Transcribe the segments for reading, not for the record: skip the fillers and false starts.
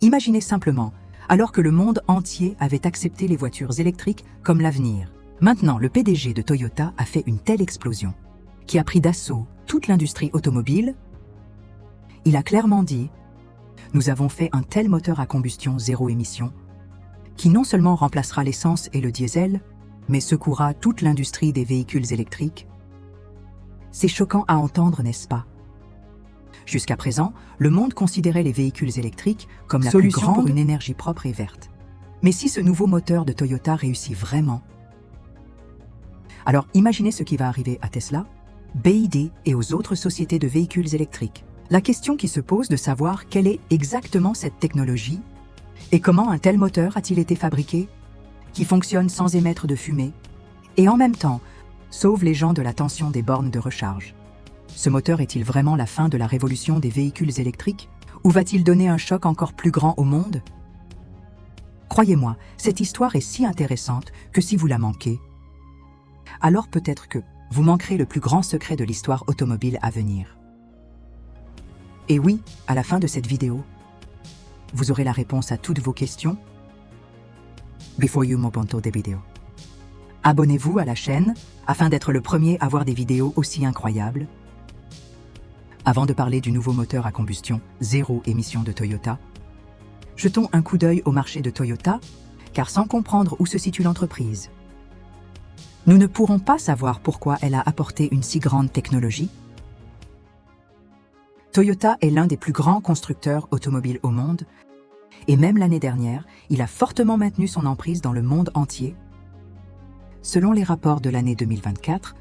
Imaginez simplement, alors que le monde entier avait accepté les voitures électriques comme l'avenir. Maintenant, le PDG de Toyota a fait une telle explosion, qui a pris d'assaut toute l'industrie automobile. Il a clairement dit « Nous avons fait un tel moteur à combustion zéro émission, qui non seulement remplacera l'essence et le diesel, mais secouera toute l'industrie des véhicules électriques. » C'est choquant à entendre, n'est-ce pas? Jusqu'à présent, le monde considérait les véhicules électriques comme la solution pour une énergie propre et verte. Mais si ce nouveau moteur de Toyota réussit vraiment, alors imaginez ce qui va arriver à Tesla, BYD et aux autres sociétés de véhicules électriques. La question qui se pose de savoir quelle est exactement cette technologie et comment un tel moteur a-t-il été fabriqué, qui fonctionne sans émettre de fumée et en même temps sauve les gens de la tension des bornes de recharge. Ce moteur est-il vraiment la fin de la révolution des véhicules électriques ou va-t-il donner un choc encore plus grand au monde? Croyez-moi, cette histoire est si intéressante que si vous la manquez, alors peut-être que vous manquerez le plus grand secret de l'histoire automobile à venir. Et oui, à la fin de cette vidéo, vous aurez la réponse à toutes vos questions. Before you move on to the video. Abonnez-vous à la chaîne afin d'être le premier à voir des vidéos aussi incroyables. Avant de parler du nouveau moteur à combustion zéro émission de Toyota, jetons un coup d'œil au marché de Toyota, car sans comprendre où se situe l'entreprise, nous ne pourrons pas savoir pourquoi elle a apporté une si grande technologie. Toyota est l'un des plus grands constructeurs automobiles au monde, et même l'année dernière, il a fortement maintenu son emprise dans le monde entier. Selon les rapports de l'année 2024,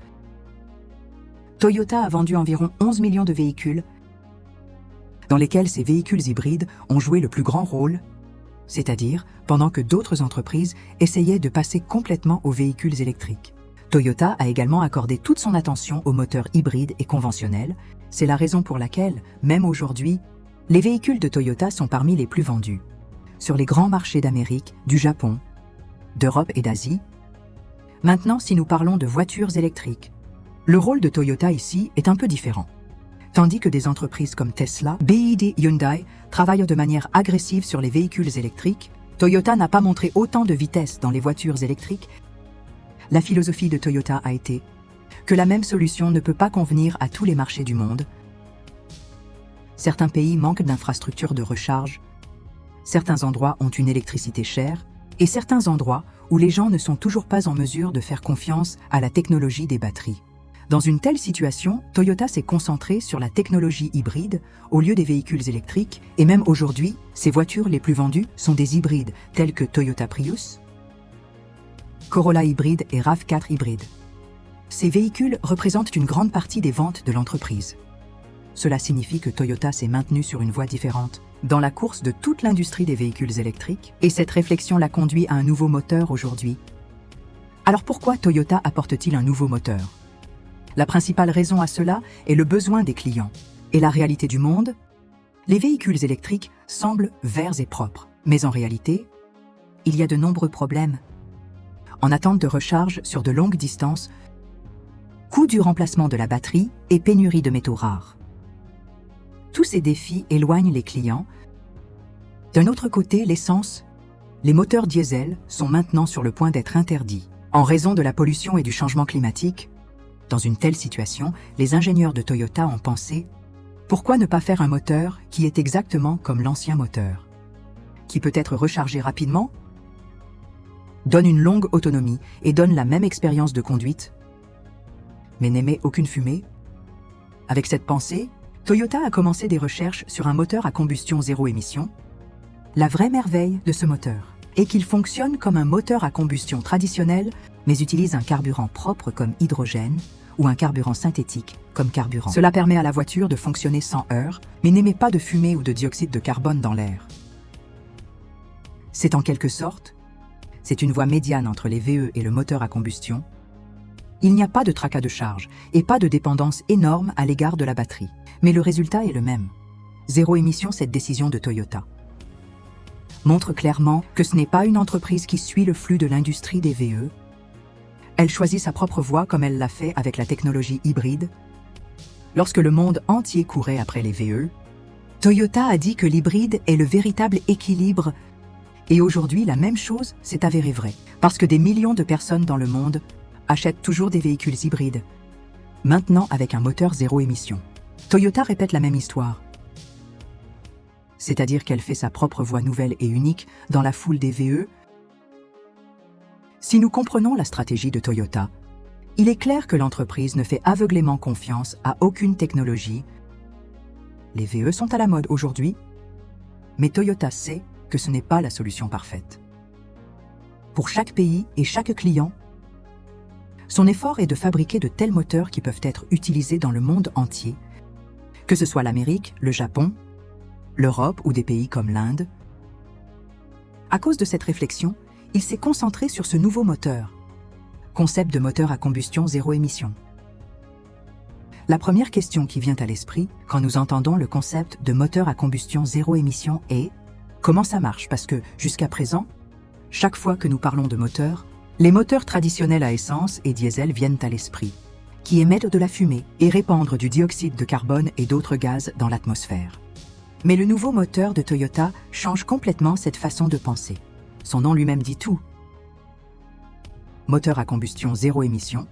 Toyota a vendu environ 11 millions de véhicules, dans lesquels ces véhicules hybrides ont joué le plus grand rôle, c'est-à-dire pendant que d'autres entreprises essayaient de passer complètement aux véhicules électriques. Toyota a également accordé toute son attention aux moteurs hybrides et conventionnels. C'est la raison pour laquelle, même aujourd'hui, les véhicules de Toyota sont parmi les plus vendus. Sur les grands marchés d'Amérique, du Japon, d'Europe et d'Asie. Maintenant, si nous parlons de voitures électriques, le rôle de Toyota ici est un peu différent. Tandis que des entreprises comme Tesla, BYD, Hyundai travaillent de manière agressive sur les véhicules électriques, Toyota n'a pas montré autant de vitesse dans les voitures électriques. La philosophie de Toyota a été que la même solution ne peut pas convenir à tous les marchés du monde. Certains pays manquent d'infrastructures de recharge, certains endroits ont une électricité chère, et certains endroits où les gens ne sont toujours pas en mesure de faire confiance à la technologie des batteries. Dans une telle situation, Toyota s'est concentré sur la technologie hybride au lieu des véhicules électriques, et même aujourd'hui, ses voitures les plus vendues sont des hybrides tels que Toyota Prius, Corolla hybride et RAV4 hybride. Ces véhicules représentent une grande partie des ventes de l'entreprise. Cela signifie que Toyota s'est maintenu sur une voie différente dans la course de toute l'industrie des véhicules électriques, et cette réflexion l'a conduit à un nouveau moteur aujourd'hui. Alors pourquoi Toyota apporte-t-il un nouveau moteur? La principale raison à cela est le besoin des clients. Et la réalité du monde? Les véhicules électriques semblent verts et propres, mais en réalité, il y a de nombreux problèmes. En attente de recharge sur de longues distances, coût du remplacement de la batterie et pénurie de métaux rares. Tous ces défis éloignent les clients. D'un autre côté, l'essence, les moteurs diesel sont maintenant sur le point d'être interdits. En raison de la pollution et du changement climatique, dans une telle situation, les ingénieurs de Toyota ont pensé « Pourquoi ne pas faire un moteur qui est exactement comme l'ancien moteur, qui peut être rechargé rapidement, donne une longue autonomie et donne la même expérience de conduite, mais n'émet aucune fumée ?» Avec cette pensée, Toyota a commencé des recherches sur un moteur à combustion zéro émission. La vraie merveille de ce moteur est qu'il fonctionne comme un moteur à combustion traditionnel, mais utilise un carburant propre comme hydrogène ou un carburant synthétique comme carburant. Cela permet à la voiture de fonctionner sans heurts, mais n'émet pas de fumée ou de dioxyde de carbone dans l'air. C'est en quelque sorte, c'est une voie médiane entre les VE et le moteur à combustion. Il n'y a pas de tracas de charge et pas de dépendance énorme à l'égard de la batterie. Mais le résultat est le même. Zéro émission, cette décision de Toyota montre clairement que ce n'est pas une entreprise qui suit le flux de l'industrie des VE. Elle choisit sa propre voie comme elle l'a fait avec la technologie hybride. Lorsque le monde entier courait après les VE, Toyota a dit que l'hybride est le véritable équilibre et aujourd'hui la même chose s'est avérée vraie parce que des millions de personnes dans le monde achètent toujours des véhicules hybrides, maintenant avec un moteur zéro émission. Toyota répète la même histoire, c'est-à-dire qu'elle fait sa propre voie nouvelle et unique dans la foule des VE. Si nous comprenons la stratégie de Toyota, il est clair que l'entreprise ne fait aveuglément confiance à aucune technologie. Les VE sont à la mode aujourd'hui, mais Toyota sait que ce n'est pas la solution parfaite. Pour chaque pays et chaque client, son effort est de fabriquer de tels moteurs qui peuvent être utilisés dans le monde entier, que ce soit l'Amérique, le Japon, l'Europe ou des pays comme l'Inde. À cause de cette réflexion, il s'est concentré sur ce nouveau moteur, concept de moteur à combustion zéro émission. La première question qui vient à l'esprit quand nous entendons le concept de moteur à combustion zéro émission est « Comment ça marche ?» Parce que, jusqu'à présent, chaque fois que nous parlons de moteur, les moteurs traditionnels à essence et diesel viennent à l'esprit, qui émettent de la fumée et répandent du dioxyde de carbone et d'autres gaz dans l'atmosphère. Mais le nouveau moteur de Toyota change complètement cette façon de penser. Son nom lui-même dit tout. Moteur à combustion zéro émission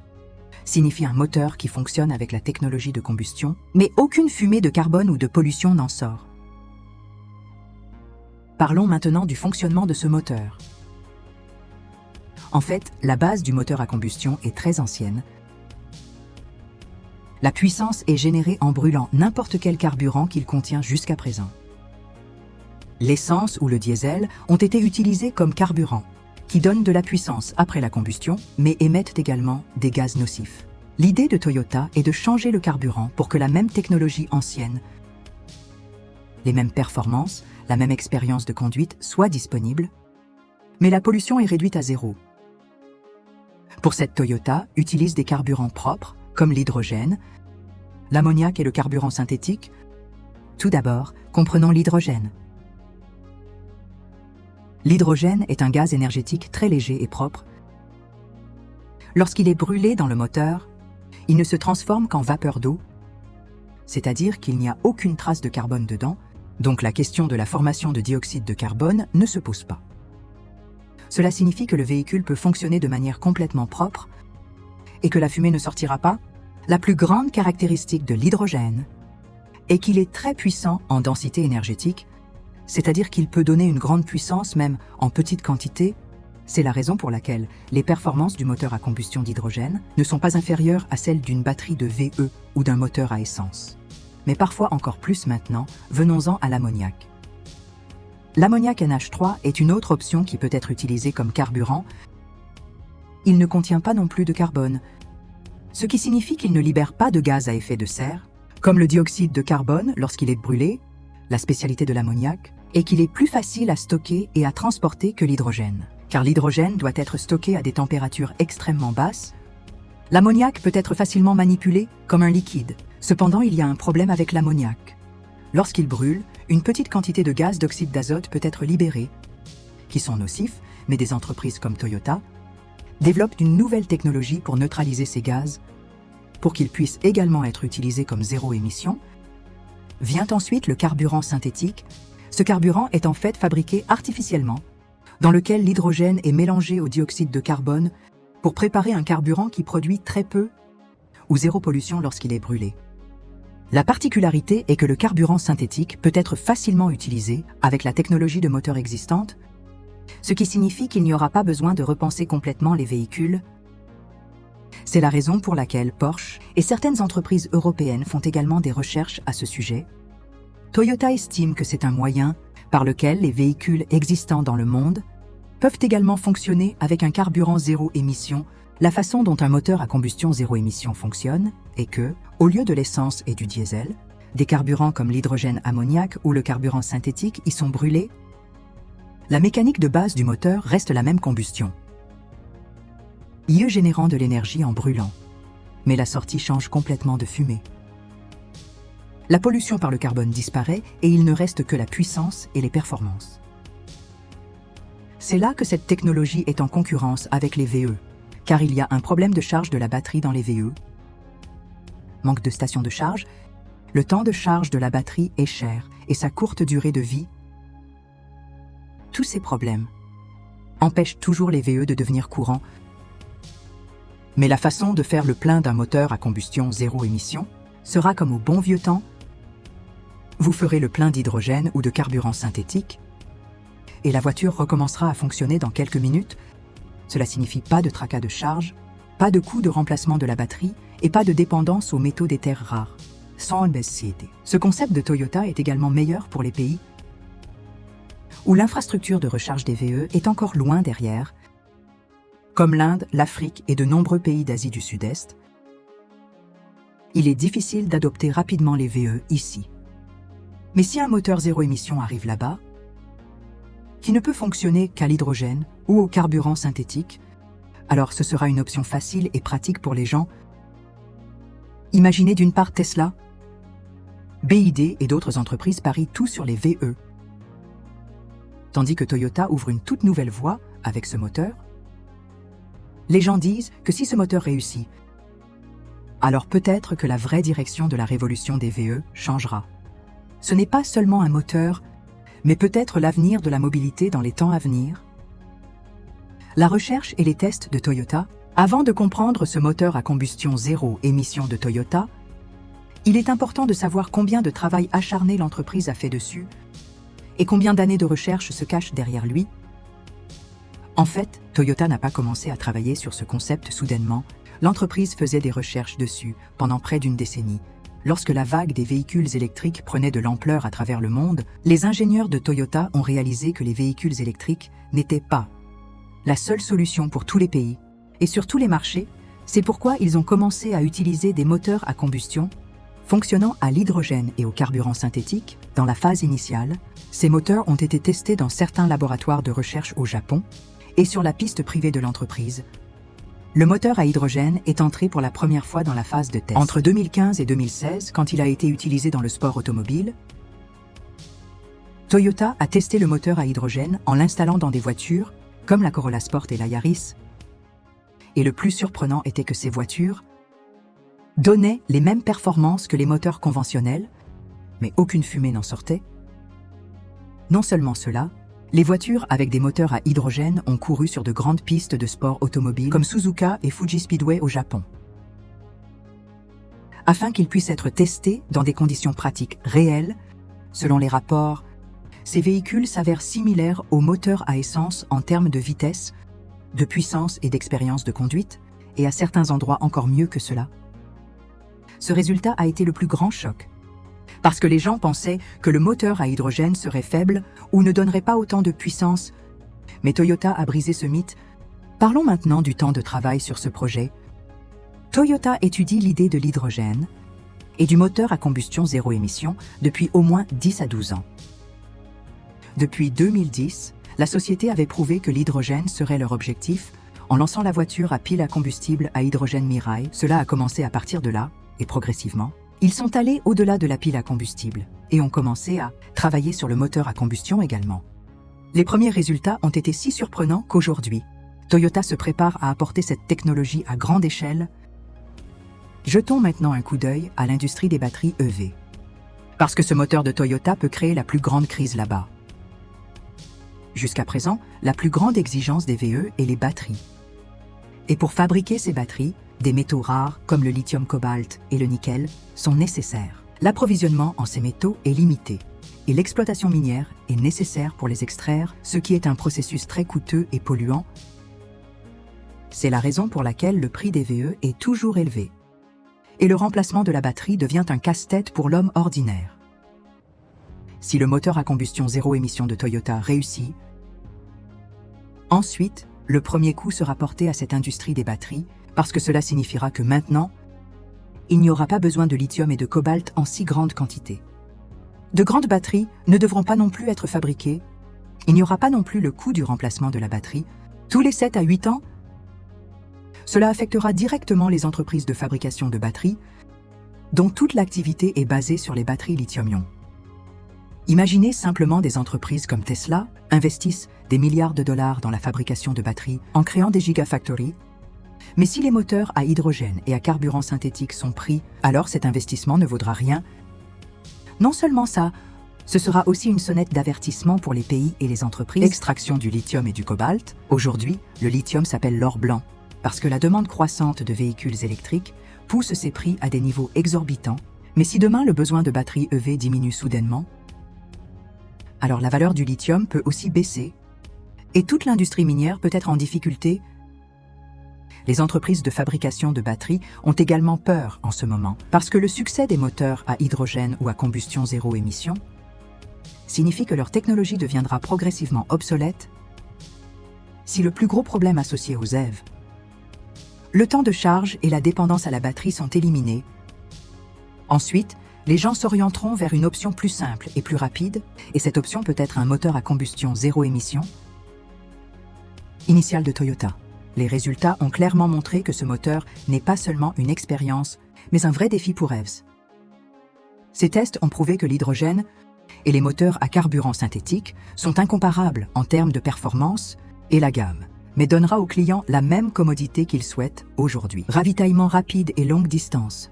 signifie un moteur qui fonctionne avec la technologie de combustion, mais aucune fumée de carbone ou de pollution n'en sort. Parlons maintenant du fonctionnement de ce moteur. En fait, la base du moteur à combustion est très ancienne. La puissance est générée en brûlant n'importe quel carburant qu'il contient jusqu'à présent. L'essence ou le diesel ont été utilisés comme carburant, qui donnent de la puissance après la combustion, mais émettent également des gaz nocifs. L'idée de Toyota est de changer le carburant pour que la même technologie ancienne, les mêmes performances, la même expérience de conduite soient disponibles, mais la pollution est réduite à zéro. Pour cette Toyota, utilise des carburants propres, comme l'hydrogène, l'ammoniac et le carburant synthétique. Tout d'abord, comprenons l'hydrogène. L'hydrogène est un gaz énergétique très léger et propre. Lorsqu'il est brûlé dans le moteur, il ne se transforme qu'en vapeur d'eau, c'est-à-dire qu'il n'y a aucune trace de carbone dedans, donc la question de la formation de dioxyde de carbone ne se pose pas. Cela signifie que le véhicule peut fonctionner de manière complètement propre et que la fumée ne sortira pas. La plus grande caractéristique de l'hydrogène est qu'il est très puissant en densité énergétique, c'est-à-dire qu'il peut donner une grande puissance même en petite quantité. C'est la raison pour laquelle les performances du moteur à combustion d'hydrogène ne sont pas inférieures à celles d'une batterie de VE ou d'un moteur à essence. Mais parfois encore plus maintenant, venons-en à l'ammoniac. L'ammoniac NH3 est une autre option qui peut être utilisée comme carburant. Il ne contient pas non plus de carbone, ce qui signifie qu'il ne libère pas de gaz à effet de serre, comme le dioxyde de carbone lorsqu'il est brûlé, la spécialité de l'ammoniac, et qu'il est plus facile à stocker et à transporter que l'hydrogène. Car l'hydrogène doit être stocké à des températures extrêmement basses. L'ammoniac peut être facilement manipulé comme un liquide. Cependant, il y a un problème avec l'ammoniac. Lorsqu'il brûle, une petite quantité de gaz d'oxyde d'azote peut être libérée, qui sont nocifs, mais des entreprises comme Toyota développent une nouvelle technologie pour neutraliser ces gaz, pour qu'ils puissent également être utilisés comme zéro émission. Vient ensuite le carburant synthétique. Ce carburant est en fait fabriqué artificiellement, dans lequel l'hydrogène est mélangé au dioxyde de carbone pour préparer un carburant qui produit très peu ou zéro pollution lorsqu'il est brûlé. La particularité est que le carburant synthétique peut être facilement utilisé avec la technologie de moteur existante, ce qui signifie qu'il n'y aura pas besoin de repenser complètement les véhicules. C'est la raison pour laquelle Porsche et certaines entreprises européennes font également des recherches à ce sujet. Toyota estime que c'est un moyen par lequel les véhicules existants dans le monde peuvent également fonctionner avec un carburant zéro émission. La façon dont un moteur à combustion zéro émission fonctionne est que, au lieu de l'essence et du diesel, des carburants comme l'hydrogène ammoniac ou le carburant synthétique y sont brûlés. La mécanique de base du moteur reste la même combustion, générant de l'énergie en brûlant, mais la sortie change complètement de fumée. La pollution par le carbone disparaît et il ne reste que la puissance et les performances. C'est là que cette technologie est en concurrence avec les VE, car il y a un problème de charge de la batterie dans les VE. Manque de stations de charge, le temps de charge de la batterie est cher et sa courte durée de vie, tous ces problèmes empêchent toujours les VE de devenir courants. Mais la façon de faire le plein d'un moteur à combustion zéro émission sera comme au bon vieux temps. Vous ferez le plein d'hydrogène ou de carburant synthétique et la voiture recommencera à fonctionner dans quelques minutes. Cela signifie pas de tracas de charge, pas de coût de remplacement de la batterie et pas de dépendance aux métaux des terres rares. Sans NBCT. Ce concept de Toyota est également meilleur pour les pays où l'infrastructure de recharge des VE est encore loin derrière, comme l'Inde, l'Afrique et de nombreux pays d'Asie du Sud-Est. Il est difficile d'adopter rapidement les VE ici. Mais si un moteur zéro émission arrive là-bas, qui ne peut fonctionner qu'à l'hydrogène ou au carburant synthétique, alors ce sera une option facile et pratique pour les gens. Imaginez d'une part Tesla, BYD et d'autres entreprises parient tout sur les VE. Tandis que Toyota ouvre une toute nouvelle voie avec ce moteur. Les gens disent que si ce moteur réussit, alors peut-être que la vraie direction de la révolution des VE changera. Ce n'est pas seulement un moteur, mais peut-être l'avenir de la mobilité dans les temps à venir. La recherche et les tests de Toyota, avant de comprendre ce moteur à combustion zéro émission de Toyota, il est important de savoir combien de travail acharné l'entreprise a fait dessus et combien d'années de recherche se cachent derrière lui. En fait, Toyota n'a pas commencé à travailler sur ce concept soudainement. L'entreprise faisait des recherches dessus pendant près d'une décennie. Lorsque la vague des véhicules électriques prenait de l'ampleur à travers le monde, les ingénieurs de Toyota ont réalisé que les véhicules électriques n'étaient pas la seule solution pour tous les pays et sur tous les marchés. C'est pourquoi ils ont commencé à utiliser des moteurs à combustion fonctionnant à l'hydrogène et au carburant synthétique. Dans la phase initiale, ces moteurs ont été testés dans certains laboratoires de recherche au Japon et sur la piste privée de l'entreprise. Le moteur à hydrogène est entré pour la première fois dans la phase de test entre 2015 et 2016 quand il a été utilisé dans le sport automobile. Toyota a testé le moteur à hydrogène en l'installant dans des voitures comme la Corolla Sport et la Yaris. Et le plus surprenant était que ces voitures donnaient les mêmes performances que les moteurs conventionnels, mais aucune fumée n'en sortait. Non seulement cela, les voitures avec des moteurs à hydrogène ont couru sur de grandes pistes de sport automobile comme Suzuka et Fuji Speedway au Japon. Afin qu'ils puissent être testés dans des conditions pratiques réelles, selon les rapports, ces véhicules s'avèrent similaires aux moteurs à essence en termes de vitesse, de puissance et d'expérience de conduite, et à certains endroits encore mieux que cela. Ce résultat a été le plus grand choc, parce que les gens pensaient que le moteur à hydrogène serait faible ou ne donnerait pas autant de puissance. Mais Toyota a brisé ce mythe. Parlons maintenant du temps de travail sur ce projet. Toyota étudie l'idée de l'hydrogène et du moteur à combustion zéro émission depuis au moins 10 à 12 ans. Depuis 2010, la société avait prouvé que l'hydrogène serait leur objectif en lançant la voiture à pile à combustible à hydrogène Mirai. Cela a commencé à partir de là, et progressivement, ils sont allés au-delà de la pile à combustible et ont commencé à travailler sur le moteur à combustion également. Les premiers résultats ont été si surprenants qu'aujourd'hui, Toyota se prépare à apporter cette technologie à grande échelle. Jetons maintenant un coup d'œil à l'industrie des batteries EV. Parce que ce moteur de Toyota peut créer la plus grande crise là-bas. Jusqu'à présent, la plus grande exigence des VE est les batteries. Et pour fabriquer ces batteries, des métaux rares comme le lithium-cobalt et le nickel sont nécessaires. L'approvisionnement en ces métaux est limité et l'exploitation minière est nécessaire pour les extraire, ce qui est un processus très coûteux et polluant. C'est la raison pour laquelle le prix des VE est toujours élevé. Et le remplacement de la batterie devient un casse-tête pour l'homme ordinaire. Si le moteur à combustion zéro émission de Toyota réussit, ensuite, le premier coup sera porté à cette industrie des batteries parce que cela signifiera que maintenant, il n'y aura pas besoin de lithium et de cobalt en si grande quantité. De grandes batteries ne devront pas non plus être fabriquées. Il n'y aura pas non plus le coût du remplacement de la batterie. Tous les 7 à 8 ans, cela affectera directement les entreprises de fabrication de batteries, dont toute l'activité est basée sur les batteries lithium-ion. Imaginez simplement des entreprises comme Tesla investissent des milliards de dollars dans la fabrication de batteries en créant des gigafactories. Mais si les moteurs à hydrogène et à carburant synthétique sont pris, alors cet investissement ne vaudra rien. Non seulement ça, Ce sera aussi une sonnette d'avertissement pour les pays et les entreprises. Extraction du lithium et du cobalt. Aujourd'hui, le lithium s'appelle l'or blanc, parce que la demande croissante de véhicules électriques pousse ces prix à des niveaux exorbitants. Mais si demain le besoin de batteries EV diminue soudainement, alors la valeur du lithium peut aussi baisser, et toute l'industrie minière peut être en difficulté. Les entreprises de fabrication de batteries ont également peur en ce moment, parce que le succès des moteurs à hydrogène ou à combustion zéro émission signifie que leur technologie deviendra progressivement obsolète si le plus gros problème associé aux EV, le temps de charge et la dépendance à la batterie sont éliminés. Ensuite, les gens s'orienteront vers une option plus simple et plus rapide, et cette option peut être un moteur à combustion zéro émission initial de Toyota. Les résultats ont clairement montré que ce moteur n'est pas seulement une expérience, mais un vrai défi pour EVs. Ces tests ont prouvé que l'hydrogène et les moteurs à carburant synthétique sont incomparables en termes de performance et la gamme, mais donnera aux clients la même commodité qu'ils souhaitent aujourd'hui. Ravitaillement rapide et longue distance.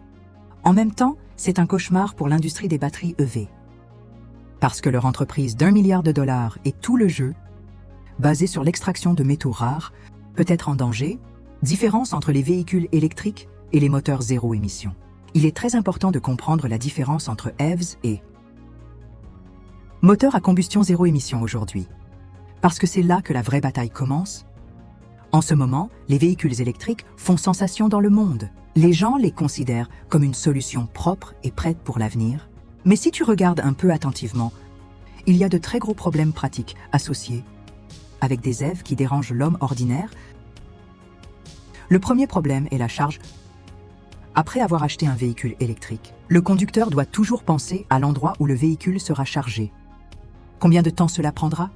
En même temps, c'est un cauchemar pour l'industrie des batteries EV. Parce que leur entreprise d'1 milliard de dollars et tout le jeu, basé sur l'extraction de métaux rares, peut être en danger. Différence entre les véhicules électriques et les moteurs zéro émission. Il est très important de comprendre la différence entre EVs et moteurs à combustion zéro émission aujourd'hui. Parce que c'est là que la vraie bataille commence. En ce moment, les véhicules électriques font sensation dans le monde. Les gens les considèrent comme une solution propre et prête pour l'avenir. Mais si tu regardes un peu attentivement, il y a de très gros problèmes pratiques associés avec des EV qui dérangent l'homme ordinaire. Le premier problème est la charge. Après avoir acheté un véhicule électrique, le conducteur doit toujours penser à l'endroit où le véhicule sera chargé. Combien de temps cela prendra?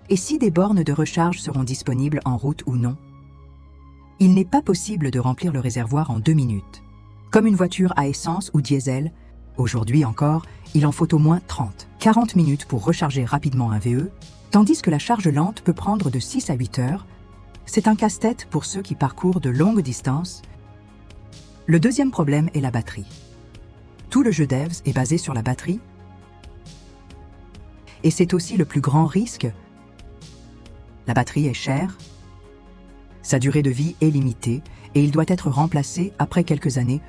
Et si des bornes de recharge seront disponibles en route ou non? Il n'est pas possible de remplir le réservoir en 2 minutes. Comme une voiture à essence ou diesel, aujourd'hui encore, il en faut au moins 30-40 minutes pour recharger rapidement un VE, tandis que la charge lente peut prendre de 6 à 8 heures. C'est un casse-tête pour ceux qui parcourent de longues distances. Le deuxième problème est la batterie. Tout le jeu d'EVs est basé sur la batterie. Et c'est aussi le plus grand risque. La batterie est chère, sa durée de vie est limitée et il doit être remplacé après quelques années,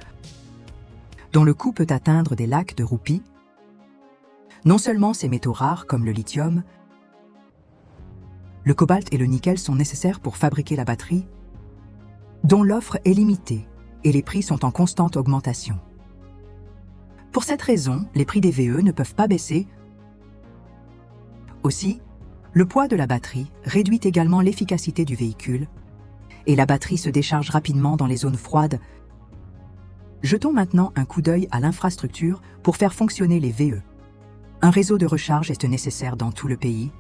dont le coût peut atteindre des lakhs de roupies. Non seulement ces métaux rares comme le lithium, le cobalt et le nickel sont nécessaires pour fabriquer la batterie, dont l'offre est limitée et les prix sont en constante augmentation. Pour cette raison, les prix des VE ne peuvent pas baisser. Aussi, le poids de la batterie réduit également l'efficacité du véhicule et la batterie se décharge rapidement dans les zones froides. Jetons maintenant un coup d'œil à l'infrastructure pour faire fonctionner les VE. Un réseau de recharge est nécessaire dans tout le pays.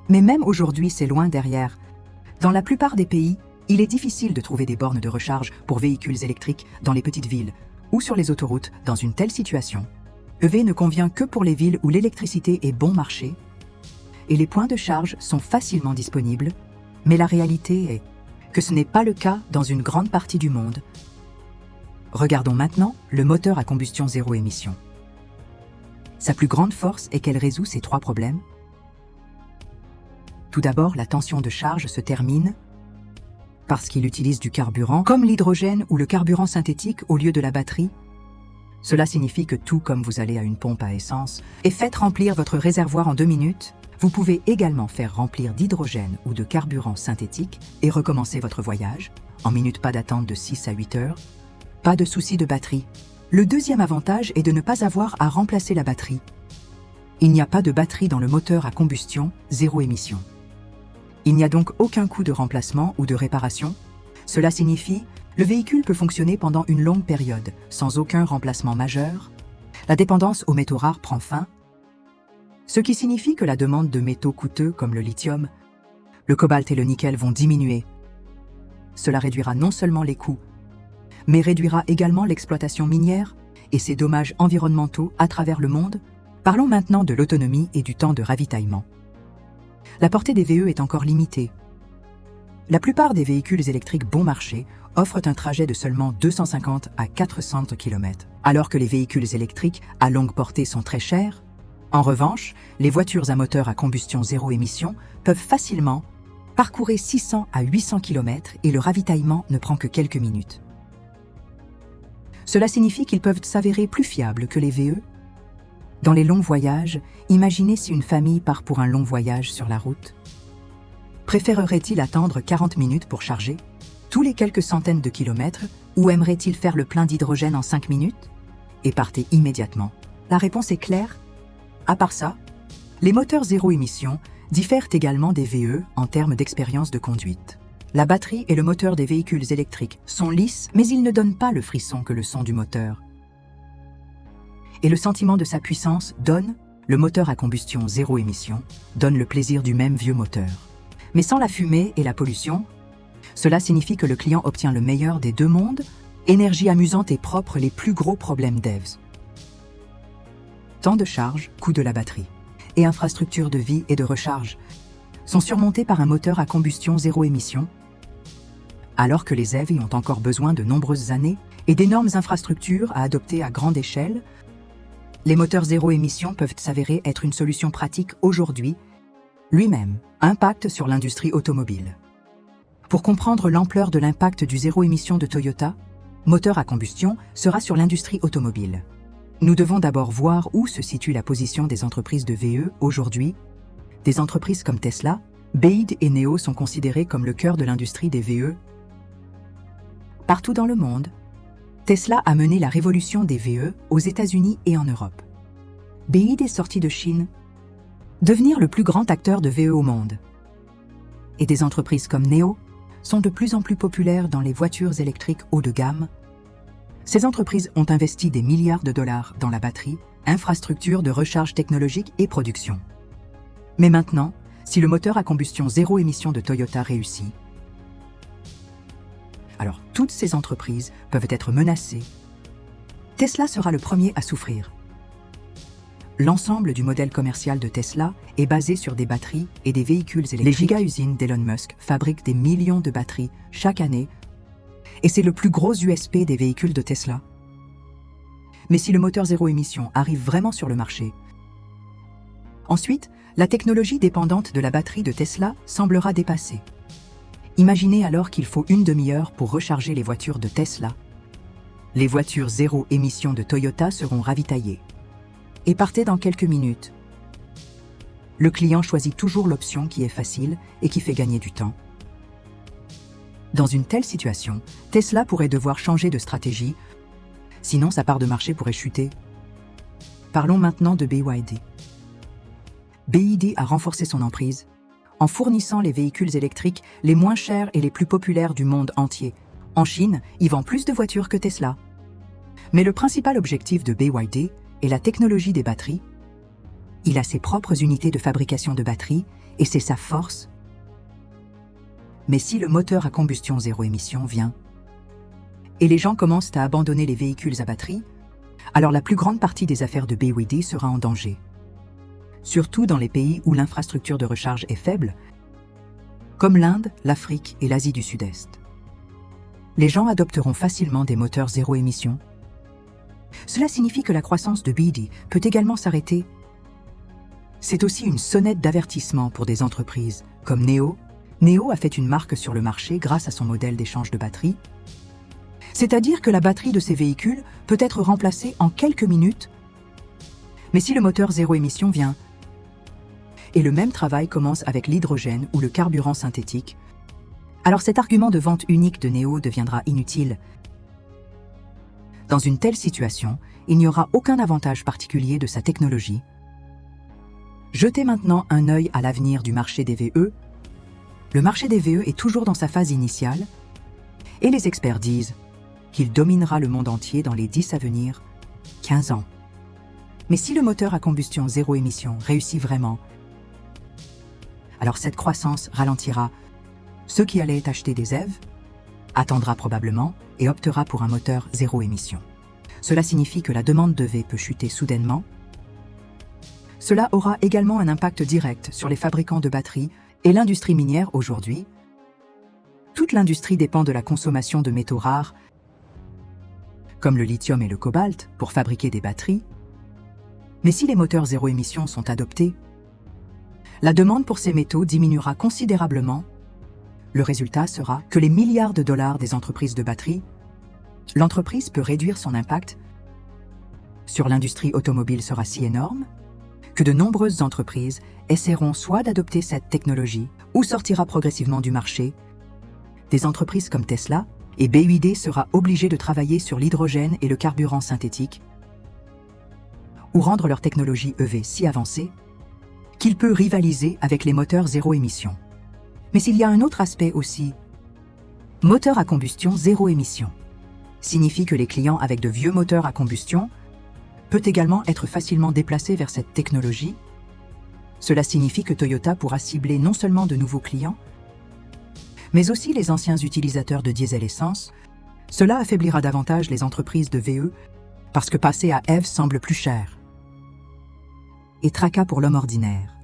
Mais même aujourd'hui, c'est loin derrière. Dans la plupart des pays, il est difficile de trouver des bornes de recharge pour véhicules électriques dans les petites villes ou sur les autoroutes. Dans une telle situation, EV ne convient que pour les villes où l'électricité est bon marché et les points de charge sont facilement disponibles, mais la réalité est que ce n'est pas le cas dans une grande partie du monde. Regardons maintenant le moteur à combustion zéro émission. Sa plus grande force est qu'elle résout ces 3 problèmes. Tout d'abord, la tension de charge se termine parce qu'il utilise du carburant, comme l'hydrogène ou le carburant synthétique au lieu de la batterie. Cela signifie que tout comme vous allez à une pompe à essence et faites remplir votre réservoir en 2 minutes, vous pouvez également faire remplir d'hydrogène ou de carburant synthétique et recommencer votre voyage. En minutes, pas d'attente de 6 à 8 heures. Pas de souci de batterie. Le deuxième avantage est de ne pas avoir à remplacer la batterie. Il n'y a pas de batterie dans le moteur à combustion zéro émission. Il n'y a donc aucun coût de remplacement ou de réparation. Cela signifie que le véhicule peut fonctionner pendant une longue période, sans aucun remplacement majeur. La dépendance aux métaux rares prend fin, ce qui signifie que la demande de métaux coûteux comme le lithium, le cobalt et le nickel vont diminuer. Cela réduira non seulement les coûts, mais réduira également l'exploitation minière et ses dommages environnementaux à travers le monde. Parlons maintenant de l'autonomie et du temps de ravitaillement. La portée des VE est encore limitée. La plupart des véhicules électriques bon marché offrent un trajet de seulement 250 à 400 km, alors que les véhicules électriques à longue portée sont très chers. En revanche, les voitures à moteur à combustion zéro émission peuvent facilement parcourir 600 à 800 km et le ravitaillement ne prend que quelques minutes. Cela signifie qu'ils peuvent s'avérer plus fiables que les VE. Dans les longs voyages, imaginez si une famille part pour un long voyage sur la route. Préférerait-il attendre 40 minutes pour charger, tous les quelques centaines de kilomètres, ou aimerait-il faire le plein d'hydrogène en 5 minutes et partir immédiatement? La réponse est claire. À part ça, les moteurs zéro émission diffèrent également des VE en termes d'expérience de conduite. La batterie et le moteur des véhicules électriques sont lisses, mais ils ne donnent pas le frisson que le son du moteur. Et le sentiment de sa puissance le moteur à combustion zéro émission, donne le plaisir du même vieux moteur. Mais sans la fumée et la pollution, cela signifie que le client obtient le meilleur des deux mondes, énergie amusante et propre, les plus gros problèmes devs. Temps de charge, coût de la batterie, et infrastructures de vie et de recharge sont surmontés par un moteur à combustion zéro émission, alors que les EV ont encore besoin de nombreuses années et d'énormes infrastructures à adopter à grande échelle. Les moteurs zéro émission peuvent s'avérer être une solution pratique aujourd'hui. Lui-même, impact sur l'industrie automobile. Pour comprendre l'ampleur de l'impact du zéro émission de Toyota, moteur à combustion sera sur l'industrie automobile. Nous devons d'abord voir où se situe la position des entreprises de VE aujourd'hui. Des entreprises comme Tesla, BYD et NIO sont considérées comme le cœur de l'industrie des VE. Partout dans le monde, Tesla a mené la révolution des VE aux États-Unis et en Europe. BYD est sorti de Chine, devenir le plus grand acteur de VE au monde. Et des entreprises comme NIO sont de plus en plus populaires dans les voitures électriques haut de gamme. Ces entreprises ont investi des milliards de dollars dans la batterie, infrastructure de recharge technologique et production. Mais maintenant, si le moteur à combustion zéro émission de Toyota réussit, alors toutes ces entreprises peuvent être menacées. Tesla sera le premier à souffrir. L'ensemble du modèle commercial de Tesla est basé sur des batteries et des véhicules électriques. Les giga-usines d'Elon Musk fabriquent des millions de batteries chaque année et c'est le plus gros USP des véhicules de Tesla. Mais si le moteur zéro émission arrive vraiment sur le marché, ensuite, la technologie dépendante de la batterie de Tesla semblera dépassée. Imaginez alors qu'il faut une demi-heure pour recharger les voitures de Tesla. Les voitures zéro émission de Toyota seront ravitaillées et partez dans quelques minutes. Le client choisit toujours l'option qui est facile et qui fait gagner du temps. Dans une telle situation, Tesla pourrait devoir changer de stratégie, sinon sa part de marché pourrait chuter. Parlons maintenant de BYD. BYD a renforcé son emprise en fournissant les véhicules électriques les moins chers et les plus populaires du monde entier. En Chine, il vend plus de voitures que Tesla. Mais le principal objectif de BYD est la technologie des batteries. Il a ses propres unités de fabrication de batteries et c'est sa force. Mais si le moteur à combustion zéro émission vient et les gens commencent à abandonner les véhicules à batterie, alors la plus grande partie des affaires de BYD sera en danger. Surtout dans les pays où l'infrastructure de recharge est faible, comme l'Inde, l'Afrique et l'Asie du Sud-Est. Les gens adopteront facilement des moteurs zéro émission. Cela signifie que la croissance de BYD peut également s'arrêter. C'est aussi une sonnette d'avertissement pour des entreprises comme NIO. NIO a fait une marque sur le marché grâce à son modèle d'échange de batterie. C'est-à-dire que la batterie de ces véhicules peut être remplacée en quelques minutes. Mais si le moteur zéro émission vient, et le même travail commence avec l'hydrogène ou le carburant synthétique, alors cet argument de vente unique de NIO deviendra inutile. Dans une telle situation, il n'y aura aucun avantage particulier de sa technologie. Jetez maintenant un œil à l'avenir du marché des VE. Le marché des VE est toujours dans sa phase initiale, et les experts disent qu'il dominera le monde entier dans les 10 à venir, 15 ans. Mais si le moteur à combustion zéro émission réussit vraiment, alors cette croissance ralentira. Ceux qui allaient acheter des EV attendra probablement et optera pour un moteur zéro émission. Cela signifie que la demande de V peut chuter soudainement. Cela aura également un impact direct sur les fabricants de batteries et l'industrie minière aujourd'hui. Toute l'industrie dépend de la consommation de métaux rares, comme le lithium et le cobalt, pour fabriquer des batteries. Mais si les moteurs zéro émission sont adoptés, la demande pour ces métaux diminuera considérablement. Le résultat sera que les milliards de dollars des entreprises de batterie, l'entreprise peut réduire son impact sur l'industrie automobile sera si énorme que de nombreuses entreprises essaieront soit d'adopter cette technologie ou sortira progressivement du marché. Des entreprises comme Tesla et BYD sera obligée de travailler sur l'hydrogène et le carburant synthétique ou rendre leur technologie EV si avancée qu'il peut rivaliser avec les moteurs zéro émission. Mais s'il y a un autre aspect aussi, moteur à combustion zéro émission signifie que les clients avec de vieux moteurs à combustion peut également être facilement déplacé vers cette technologie. Cela signifie que Toyota pourra cibler non seulement de nouveaux clients, mais aussi les anciens utilisateurs de diesel essence. Cela affaiblira davantage les entreprises de VE parce que passer à EV semble plus cher et tracas pour l'homme ordinaire.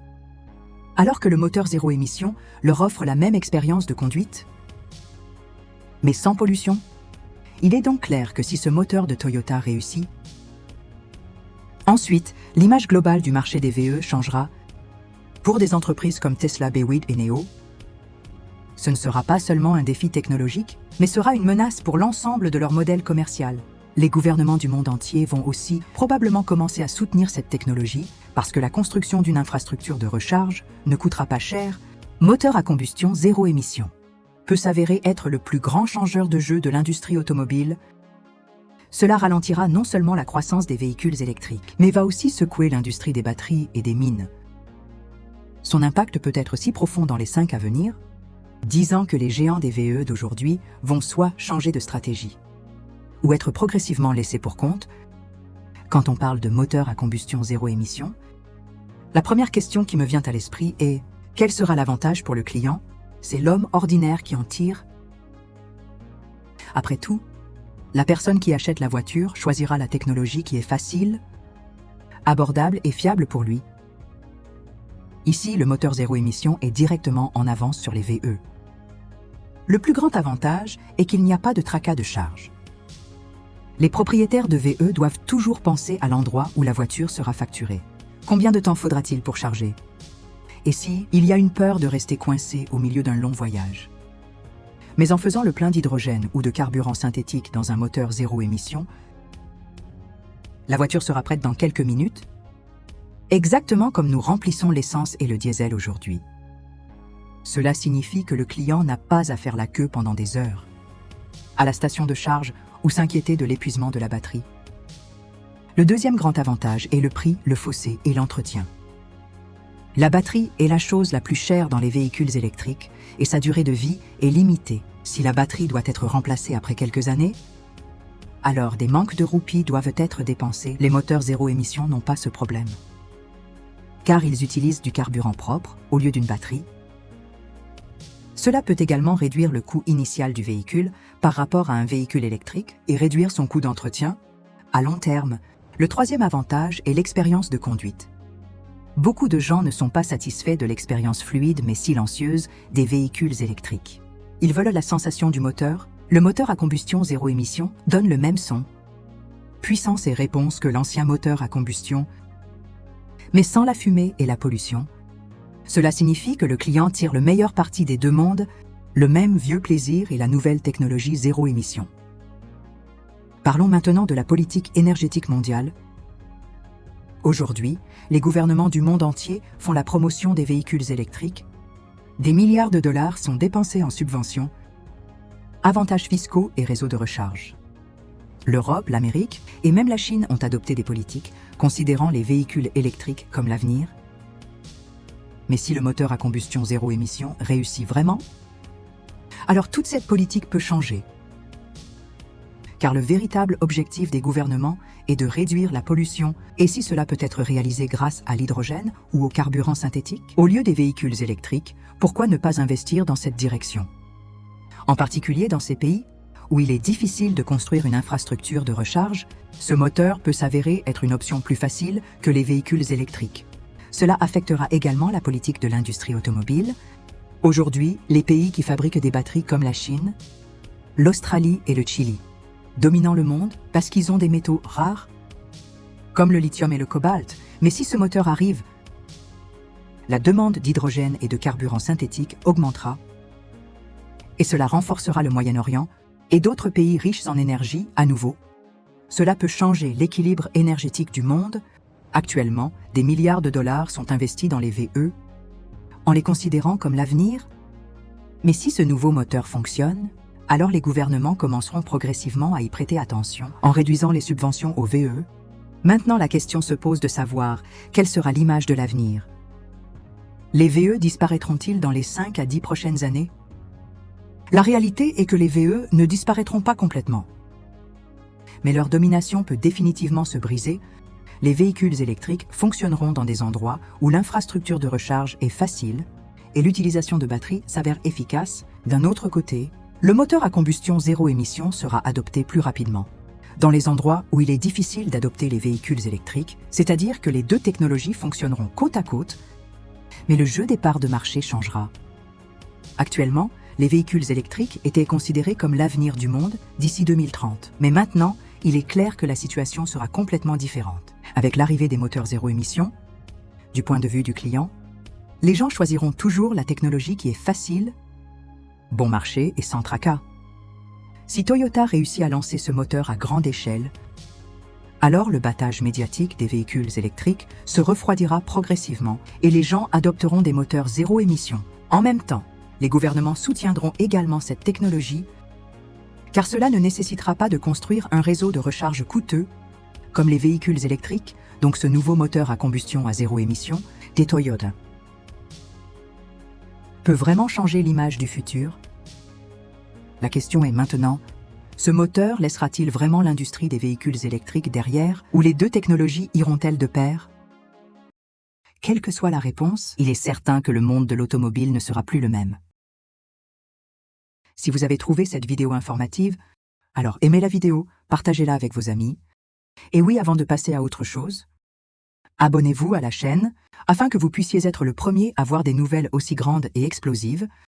Alors que le moteur zéro émission leur offre la même expérience de conduite, mais sans pollution. Il est donc clair que si ce moteur de Toyota réussit, ensuite, l'image globale du marché des VE changera. Pour des entreprises comme Tesla, BYD et NIO, ce ne sera pas seulement un défi technologique, mais sera une menace pour l'ensemble de leur modèle commercial. Les gouvernements du monde entier vont aussi probablement commencer à soutenir cette technologie parce que la construction d'une infrastructure de recharge ne coûtera pas cher. Moteur à combustion zéro émission peut s'avérer être le plus grand changeur de jeu de l'industrie automobile. Cela ralentira non seulement la croissance des véhicules électriques, mais va aussi secouer l'industrie des batteries et des mines. Son impact peut être si profond dans les 5 à venir, 10 ans que les géants des VE d'aujourd'hui vont soit changer de stratégie ou être progressivement laissés pour compte. Quand on parle de moteur à combustion zéro émission, la première question qui me vient à l'esprit est « Quel sera l'avantage pour le client ?» C'est l'homme ordinaire qui en tire. Après tout, la personne qui achète la voiture choisira la technologie qui est facile, abordable et fiable pour lui. Ici, le moteur zéro émission est directement en avance sur les VE. Le plus grand avantage est qu'il n'y a pas de tracas de charge. Les propriétaires de VE doivent toujours penser à l'endroit où la voiture sera facturée. Combien de temps faudra-t-il pour charger? Et si il y a une peur de rester coincé au milieu d'un long voyage? Mais en faisant le plein d'hydrogène ou de carburant synthétique dans un moteur zéro émission, la voiture sera prête dans quelques minutes, exactement comme nous remplissons l'essence et le diesel aujourd'hui. Cela signifie que le client n'a pas à faire la queue pendant des heures à la station de charge ou s'inquiéter de l'épuisement de la batterie. Le deuxième grand avantage est le prix, le fossé et l'entretien. La batterie est la chose la plus chère dans les véhicules électriques et sa durée de vie est limitée. Si la batterie doit être remplacée après quelques années, alors des manques de roupies doivent être dépensés. Les moteurs zéro émission n'ont pas ce problème, car ils utilisent du carburant propre au lieu d'une batterie. Cela peut également réduire le coût initial du véhicule par rapport à un véhicule électrique et réduire son coût d'entretien à long terme. Le troisième avantage est l'expérience de conduite. Beaucoup de gens ne sont pas satisfaits de l'expérience fluide mais silencieuse des véhicules électriques. Ils veulent la sensation du moteur. Le moteur à combustion zéro émission donne le même son, puissance et réponse que l'ancien moteur à combustion, mais sans la fumée et la pollution. Cela signifie que le client tire le meilleur parti des deux mondes, le même vieux plaisir et la nouvelle technologie zéro émission. Parlons maintenant de la politique énergétique mondiale. Aujourd'hui, les gouvernements du monde entier font la promotion des véhicules électriques. Des milliards de dollars sont dépensés en subventions, avantages fiscaux et réseaux de recharge. L'Europe, l'Amérique et même la Chine ont adopté des politiques considérant les véhicules électriques comme l'avenir. Mais si le moteur à combustion zéro émission réussit vraiment, alors toute cette politique peut changer. Car le véritable objectif des gouvernements est de réduire la pollution, et si cela peut être réalisé grâce à l'hydrogène ou au carburant synthétique, au lieu des véhicules électriques, pourquoi ne pas investir dans cette direction? En particulier dans ces pays où il est difficile de construire une infrastructure de recharge, ce moteur peut s'avérer être une option plus facile que les véhicules électriques. Cela affectera également la politique de l'industrie automobile. Aujourd'hui, les pays qui fabriquent des batteries comme la Chine, l'Australie et le Chili, dominant le monde parce qu'ils ont des métaux rares, comme le lithium et le cobalt, Mais si ce moteur arrive, la demande d'hydrogène et de carburant synthétique augmentera et cela renforcera le Moyen-Orient et d'autres pays riches en énergie à nouveau. Cela peut changer l'équilibre énergétique du monde. Actuellement, des milliards de dollars sont investis dans les VE en les considérant comme l'avenir. Mais si ce nouveau moteur fonctionne, alors les gouvernements commenceront progressivement à y prêter attention en réduisant les subventions aux VE. Maintenant, la question se pose de savoir quelle sera l'image de l'avenir. Les VE disparaîtront-ils dans les 5 à 10 prochaines années? La réalité est que les VE ne disparaîtront pas complètement. Mais leur domination peut définitivement se briser. Les véhicules électriques fonctionneront dans des endroits où l'infrastructure de recharge est facile et l'utilisation de batteries s'avère efficace. D'un autre côté, le moteur à combustion zéro émission sera adopté plus rapidement. Dans les endroits où il est difficile d'adopter les véhicules électriques, c'est-à-dire que les deux technologies fonctionneront côte à côte, mais le jeu des parts de marché changera. Actuellement, les véhicules électriques étaient considérés comme l'avenir du monde d'ici 2030. Mais maintenant, il est clair que la situation sera complètement différente. Avec l'arrivée des moteurs zéro émission, du point de vue du client, les gens choisiront toujours la technologie qui est facile, bon marché et sans tracas. Si Toyota réussit à lancer ce moteur à grande échelle, alors le battage médiatique des véhicules électriques se refroidira progressivement et les gens adopteront des moteurs zéro émission. En même temps, les gouvernements soutiendront également cette technologie car cela ne nécessitera pas de construire un réseau de recharge coûteux comme les véhicules électriques, donc ce nouveau moteur à combustion à zéro émission des Toyota peut vraiment changer l'image du futur. La question est maintenant, ce moteur laissera-t-il vraiment l'industrie des véhicules électriques derrière ou les deux technologies iront-elles de pair? Quelle que soit la réponse, il est certain que le monde de l'automobile ne sera plus le même. Si vous avez trouvé cette vidéo informative, alors aimez la vidéo, partagez-la avec vos amis. Et oui, avant de passer à autre chose, abonnez-vous à la chaîne afin que vous puissiez être le premier à voir des nouvelles aussi grandes et explosives